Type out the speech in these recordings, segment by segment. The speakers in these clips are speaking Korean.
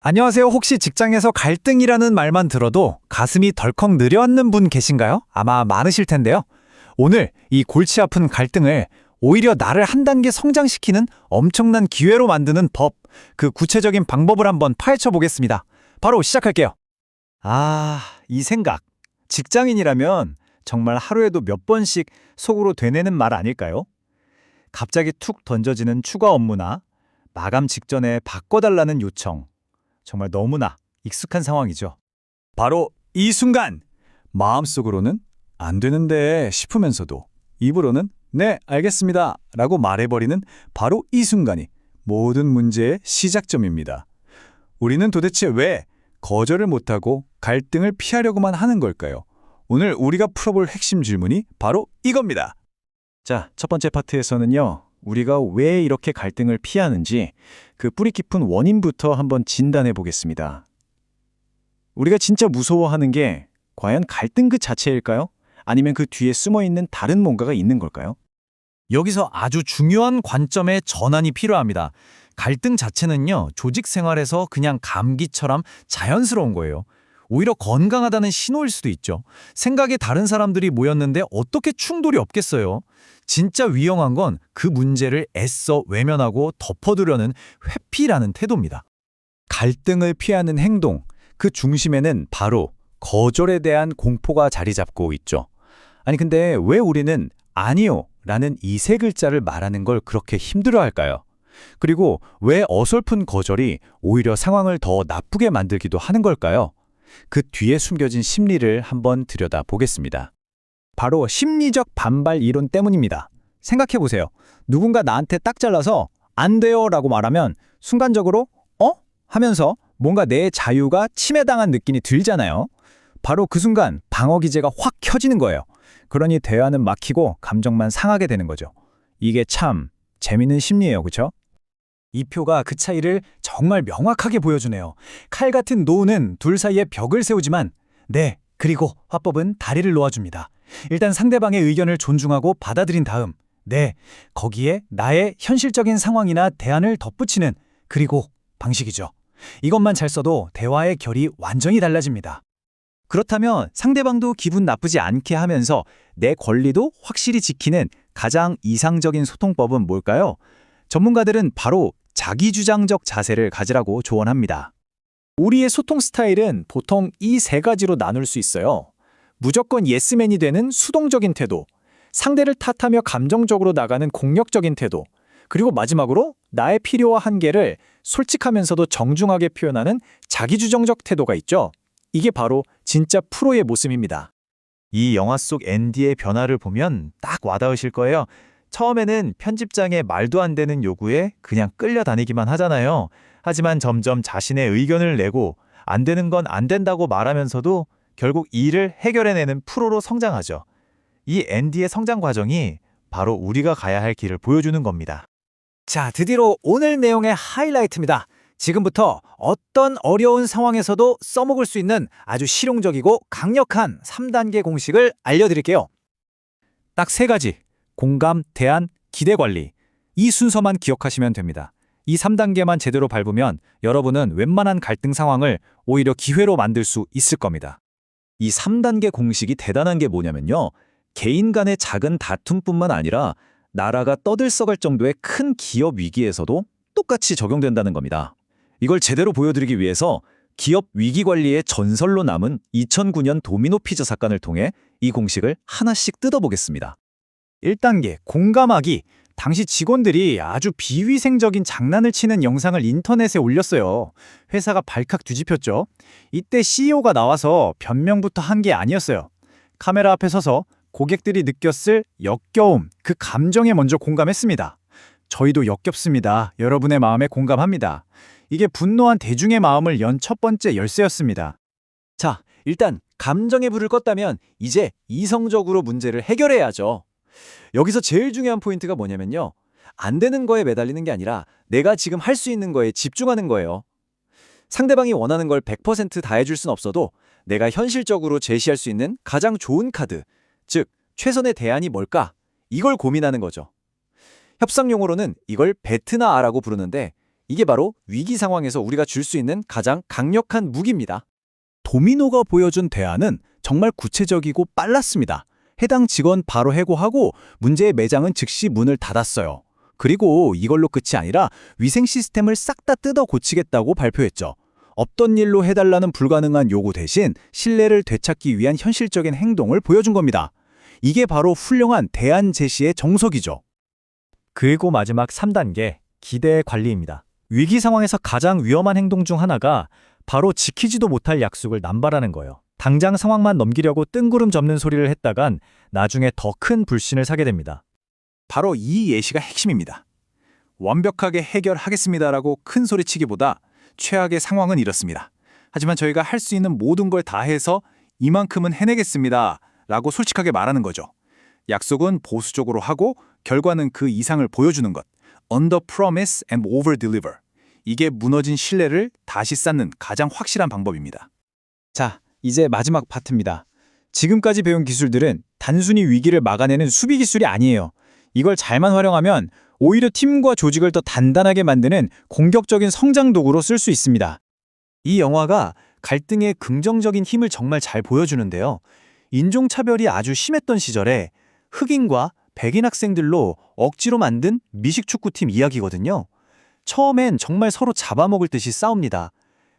안녕하세요. 혹시 직장에서 갈등이라는 말만 들어도 가슴이 덜컥 느려앉는 분 계신가요? 아마 많으실 텐데요. 오늘 이 골치 아픈 갈등을 오히려 나를 한 단계 성장시키는 엄청난 기회로 만드는 법, 그 구체적인 방법을 한번 파헤쳐 보겠습니다. 바로 시작할게요. 이 생각. 직장인이라면 정말 하루에도 몇 번씩 속으로 되뇌는 말 아닐까요? 갑자기 툭 던져지는 추가 업무나 마감 직전에 바꿔달라는 요청. 정말 너무나 익숙한 상황이죠. 바로 이 순간 마음속으로는 안 되는데 싶으면서도 입으로는 네, 알겠습니다 라고 말해버리는 바로 이 순간이 모든 문제의 시작점입니다. 우리는 도대체 왜 거절을 못하고 갈등을 피하려고만 하는 걸까요? 오늘 우리가 풀어볼 핵심 질문이 바로 이겁니다. 자, 첫 번째 파트에서는요. 우리가 왜 이렇게 갈등을 피하는지 그 뿌리 깊은 원인부터 한번 진단해 보겠습니다. 우리가 진짜 무서워하는 게 과연 갈등 그 자체일까요? 아니면 그 뒤에 숨어 있는 다른 뭔가가 있는 걸까요? 여기서 아주 중요한 관점의 전환이 필요합니다. 갈등 자체는요, 조직 생활에서 그냥 감기처럼 자연스러운 거예요. 오히려 건강하다는 신호일 수도 있죠. 생각에 다른 사람들이 모였는데 어떻게 충돌이 없겠어요? 진짜 위험한 건 그 문제를 애써 외면하고 덮어두려는 회피라는 태도입니다. 갈등을 피하는 행동, 그 중심에는 바로 거절에 대한 공포가 자리 잡고 있죠. 아니 근데 왜 우리는 아니요 라는 이 세 글자를 말하는 걸 그렇게 힘들어할까요? 그리고 왜 어설픈 거절이 오히려 상황을 더 나쁘게 만들기도 하는 걸까요? 그 뒤에 숨겨진 심리를 한번 들여다보겠습니다. 바로 심리적 반발 이론 때문입니다. 생각해보세요. 누군가 나한테 딱 잘라서 안 돼요 라고 말하면 순간적으로 하면서 뭔가 내 자유가 침해당한 느낌이 들잖아요. 바로 그 순간 방어 기제가 확 켜지는 거예요. 그러니 대화는 막히고 감정만 상하게 되는 거죠. 이게 참 재밌는 심리예요, 그렇죠? 이 표가 그 차이를 정말 명확하게 보여주네요. 칼 같은 노는 둘 사이에 벽을 세우지만 그리고 화법은 다리를 놓아줍니다. 일단 상대방의 의견을 존중하고 받아들인 다음 거기에 나의 현실적인 상황이나 대안을 덧붙이는 그리고 방식이죠. 이것만 잘 써도 대화의 결이 완전히 달라집니다. 그렇다면 상대방도 기분 나쁘지 않게 하면서 내 권리도 확실히 지키는 가장 이상적인 소통법은 뭘까요? 전문가들은 바로 자기주장적 자세를 가지라고 조언합니다. 우리의 소통 스타일은 보통 이 세 가지로 나눌 수 있어요. 무조건 예스맨이 되는 수동적인 태도, 상대를 탓하며 감정적으로 나가는 공격적인 태도, 그리고 마지막으로 나의 필요와 한계를 솔직하면서도 정중하게 표현하는 자기주장적 태도가 있죠. 이게 바로 진짜 프로의 모습입니다. 이 영화 속 앤디의 변화를 보면 딱 와닿으실 거예요. 처음에는 편집장의 말도 안 되는 요구에 그냥 끌려다니기만 하잖아요. 하지만 점점 자신의 의견을 내고 안 되는 건 안 된다고 말하면서도 결국 일을 해결해내는 프로로 성장하죠. 이 앤디의 성장 과정이 바로 우리가 가야 할 길을 보여주는 겁니다. 자, 드디어 오늘 내용의 하이라이트입니다. 지금부터 어떤 어려운 상황에서도 써먹을 수 있는 아주 실용적이고 강력한 3단계 공식을 알려드릴게요. 딱 세 가지. 공감, 대안, 기대 관리. 이 순서만 기억하시면 됩니다. 이 3단계만 제대로 밟으면 여러분은 웬만한 갈등 상황을 오히려 기회로 만들 수 있을 겁니다. 이 3단계 공식이 대단한 게 뭐냐면요. 개인 간의 작은 다툼뿐만 아니라 나라가 떠들썩할 정도의 큰 기업 위기에서도 똑같이 적용된다는 겁니다. 이걸 제대로 보여드리기 위해서 기업 위기 관리의 전설로 남은 2009년 도미노 피자 사건을 통해 이 공식을 하나씩 뜯어보겠습니다. 1단계, 공감하기. 당시 직원들이 아주 비위생적인 장난을 치는 영상을 인터넷에 올렸어요. 회사가 발칵 뒤집혔죠. 이때 CEO가 나와서 변명부터 한 게 아니었어요. 카메라 앞에 서서 고객들이 느꼈을 역겨움, 그 감정에 먼저 공감했습니다. 저희도 역겹습니다. 여러분의 마음에 공감합니다. 이게 분노한 대중의 마음을 연 첫 번째 열쇠였습니다. 자, 일단 감정의 불을 껐다면 이제 이성적으로 문제를 해결해야죠. 여기서 제일 중요한 포인트가 뭐냐면요. 안 되는 거에 매달리는 게 아니라 내가 지금 할 수 있는 거에 집중하는 거예요. 상대방이 원하는 걸 100% 다 해줄 순 없어도 내가 현실적으로 제시할 수 있는 가장 좋은 카드, 즉 최선의 대안이 뭘까? 이걸 고민하는 거죠. 협상 용어로는 이걸 베트나아라고 부르는데 이게 바로 위기 상황에서 우리가 줄 수 있는 가장 강력한 무기입니다. 도미노가 보여준 대안은 정말 구체적이고 빨랐습니다. 해당 직원 바로 해고하고 문제의 매장은 즉시 문을 닫았어요. 그리고 이걸로 끝이 아니라 위생 시스템을 싹 다 뜯어 고치겠다고 발표했죠. 없던 일로 해달라는 불가능한 요구 대신 신뢰를 되찾기 위한 현실적인 행동을 보여준 겁니다. 이게 바로 훌륭한 대안 제시의 정석이죠. 그리고 마지막 3단계, 기대 관리입니다. 위기 상황에서 가장 위험한 행동 중 하나가 바로 지키지도 못할 약속을 남발하는 거예요. 당장 상황만 넘기려고 뜬구름 접는 소리를 했다간 나중에 더 큰 불신을 사게 됩니다. 바로 이 예시가 핵심입니다. 완벽하게 해결하겠습니다라고 큰 소리치기보다 최악의 상황은 이렇습니다. 하지만 저희가 할 수 있는 모든 걸 다해서 이만큼은 해내겠습니다 라고 솔직하게 말하는 거죠. 약속은 보수적으로 하고 결과는 그 이상을 보여주는 것. Under promise and over deliver. 이게 무너진 신뢰를 다시 쌓는 가장 확실한 방법입니다. 자, 이제 마지막 파트입니다. 지금까지 배운 기술들은 단순히 위기를 막아내는 수비 기술이 아니에요. 이걸 잘만 활용하면 오히려 팀과 조직을 더 단단하게 만드는 공격적인 성장 도구로 쓸 수 있습니다. 이 영화가 갈등의 긍정적인 힘을 정말 잘 보여주는데요. 인종차별이 아주 심했던 시절에 흑인과 백인 학생들로 억지로 만든 미식축구팀 이야기거든요. 처음엔 정말 서로 잡아먹을 듯이 싸웁니다.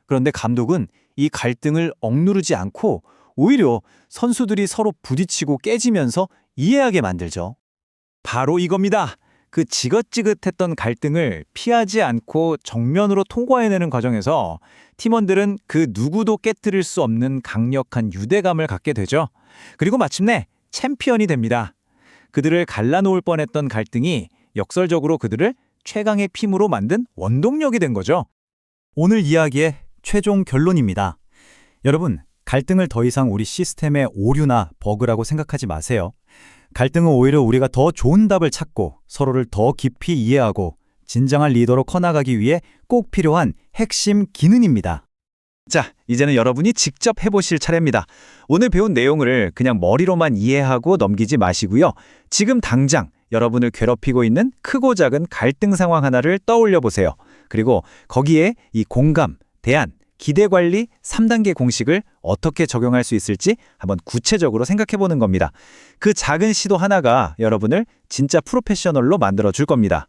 그런데 감독은 이 갈등을 억누르지 않고 오히려 선수들이 서로 부딪히고 깨지면서 이해하게 만들죠. 바로 이겁니다. 그 지긋지긋했던 갈등을 피하지 않고 정면으로 통과해내는 과정에서 팀원들은 그 누구도 깨트릴 수 없는 강력한 유대감을 갖게 되죠. 그리고 마침내 챔피언이 됩니다. 그들을 갈라놓을 뻔했던 갈등이 역설적으로 그들을 최강의 팀으로 만든 원동력이 된 거죠. 오늘 이야기의 최종 결론입니다. 여러분, 갈등을 더 이상 우리 시스템의 오류나 버그라고 생각하지 마세요. 갈등은 오히려 우리가 더 좋은 답을 찾고 서로를 더 깊이 이해하고 진정한 리더로 커나가기 위해 꼭 필요한 핵심 기능입니다. 자, 이제는 여러분이 직접 해보실 차례입니다. 오늘 배운 내용을 그냥 머리로만 이해하고 넘기지 마시고요. 지금 당장 여러분을 괴롭히고 있는 크고 작은 갈등 상황 하나를 떠올려 보세요. 그리고 거기에 이 공감, 대안, 기대 관리 3단계 공식을 어떻게 적용할 수 있을지 한번 구체적으로 생각해 보는 겁니다. 그 작은 시도 하나가 여러분을 진짜 프로페셔널로 만들어 줄 겁니다.